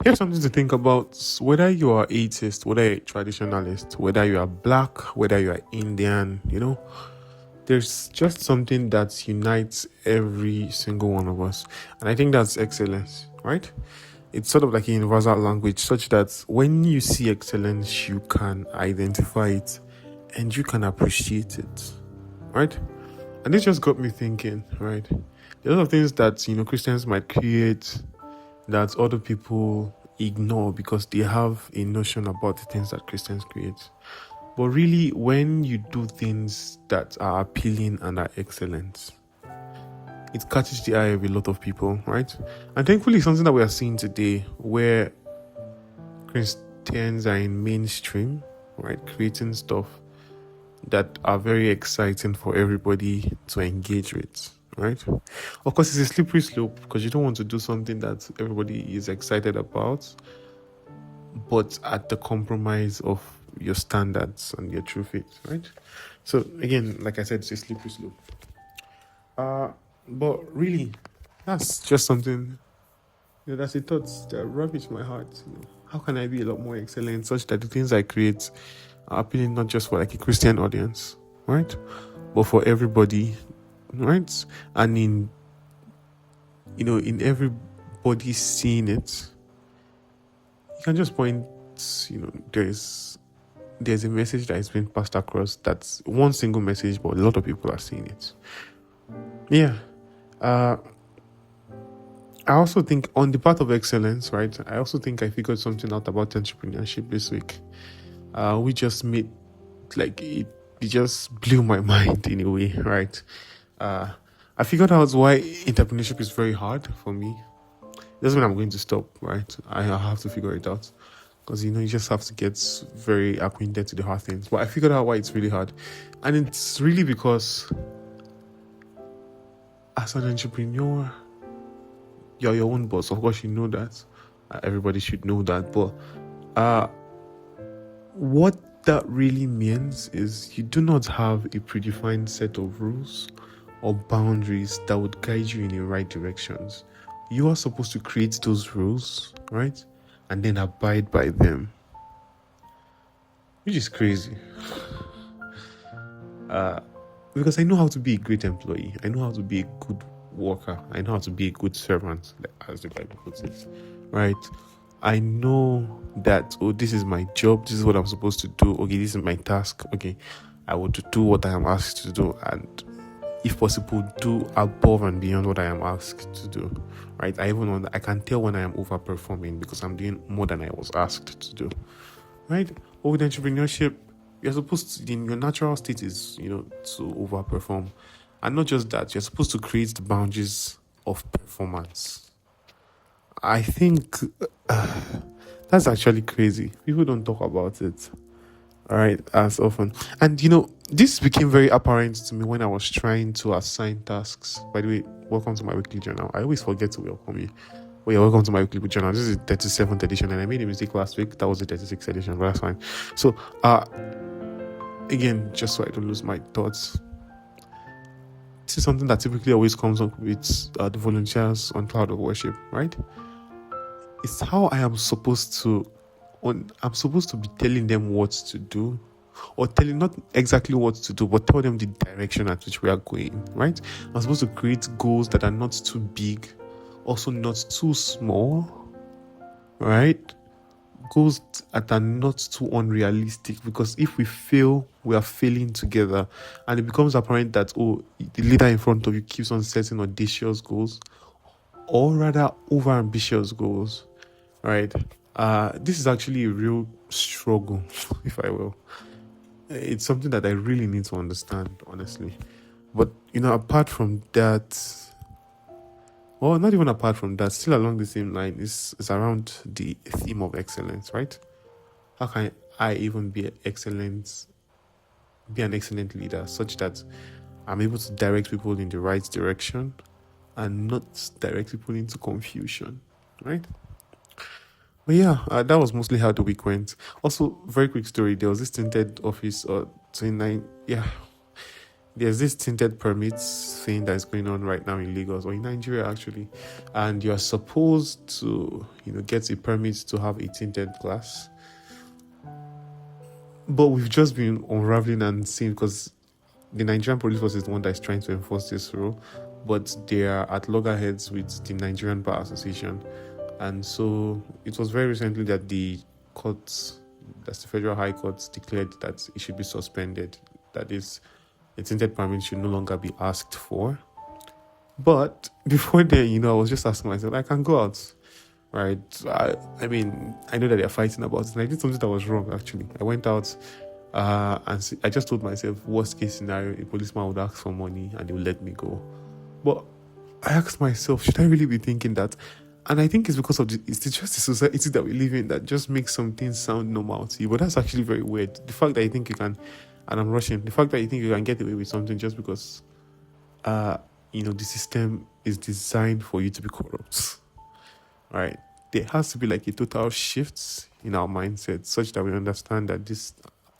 Here's something to think about. Whether you are atheist, whether you're a traditionalist, whether you are black, whether you are Indian, there's just something that unites every single one of us. And I think that's excellence, right? It's sort of like a universal language, such that when you see excellence, you can identify it and you can appreciate it, right? And this just got me thinking, right? There's a lot of things that, Christians might create that other people ignore because they have a notion about the things that Christians create. But really, when you do things that are appealing and are excellent, it catches the eye of a lot of people, right? And thankfully, something that we are seeing today where Christians are in mainstream, right, creating stuff that are very exciting for everybody to engage with, right? Of course, it's a slippery slope because you don't want to do something that everybody is excited about, but at the compromise of your standards and your true faith, right? So again, like I said, it's a slippery slope. But really, that's just something, that's a thought that ravaged my heart. How can I be a lot more excellent such that the things I create are appealing not just for like a Christian audience, right? But for everybody, right? And in everybody seeing it, you can just point, there's a message that is being passed across. That's one single message, but a lot of people are seeing it. Yeah. I also think on the path of excellence, right? I also think I figured something out about entrepreneurship this week. We just made, it just blew my mind in a way, right? I figured out why entrepreneurship is very hard for me. It doesn't mean I'm going to stop, right? I have to figure it out. Because, you just have to get very acquainted to the hard things. But I figured out why it's really hard. And it's really because as an entrepreneur, you're your own boss. Of course, you know that. Everybody should know that. But what that really means is you do not have a predefined set of rules or boundaries that would guide you in the right directions. You are supposed to create those rules, right? And then abide by them. Which is crazy. Because I know how to be a great employee. I know how to be a good worker. I know how to be a good servant, as the Bible puts it, right? I know that, this is my job. This is what I'm supposed to do. Okay, this is my task. Okay, I will do what I am asked to do. And if possible, do above and beyond what I am asked to do, right? I can tell when I am overperforming because I'm doing more than I was asked to do, right? But with entrepreneurship, you're supposed to, in your natural state is, to overperform. And not just that, you're supposed to create the boundaries of performance. I think that's actually crazy. People don't talk about it, all right, as often. And, this became very apparent to me when I was trying to assign tasks. By the way, welcome to my weekly journal. I always forget to welcome you. Well, yeah, welcome to my weekly journal. This is the 37th edition, and I made a mistake last week. That was the 36th edition, but that's fine. So, again, just so I don't lose my thoughts, this is something that typically always comes up with the volunteers on Cloud of Worship, right? It's how I am supposed to be telling them what to do, or telling not exactly what to do, but tell them the direction at which we are going, right? I'm supposed to create goals that are not too big, also not too small, right? Goals that are not too unrealistic, because if we fail, we are failing together, and it becomes apparent that the leader in front of you keeps on setting audacious goals, or rather over ambitious goals, right? This is actually a real struggle, if I will. It's something that I really need to understand, honestly. But apart from that, well, not even apart from that, still along the same line, is around the theme of excellence, right? How can I even be an excellent leader such that I'm able to direct people in the right direction and not direct people into confusion, right? But yeah, that was mostly how the week went. Also, very quick story. There was this tinted office 29. Yeah, there's this tinted permits thing that's going on right now in Lagos or in Nigeria actually, and you are supposed to, get a permit to have a tinted glass. But we've just been unraveling and seeing, because the Nigerian police force is the one that's trying to enforce this rule, but they are at loggerheads with the Nigerian Bar Association. And so it was very recently that the courts, that's the Federal High Court, declared that it should be suspended. That is, a tinted permit should no longer be asked for. But before then, I was just asking myself, I can go out, right? I mean, I know that they're fighting about it, and I did something that was wrong, actually. I went out and I just told myself, worst case scenario, a policeman would ask for money and they would let me go. But I asked myself, should I really be thinking that? And I think it's because of it's just the society that we live in that just makes some things sound normal to you. But that's actually very weird. The fact that you think you can, and I'm rushing, the fact that you think you can get away with something just because, the system is designed for you to be corrupt. Right? There has to be like a total shift in our mindset such that we understand that this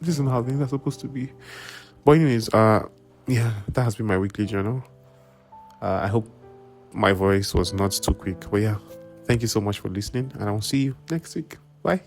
isn't how things are supposed to be. But anyways, that has been my weekly journal. I hope my voice was not too quick. But yeah, thank you so much for listening, and I'll see you next week. Bye.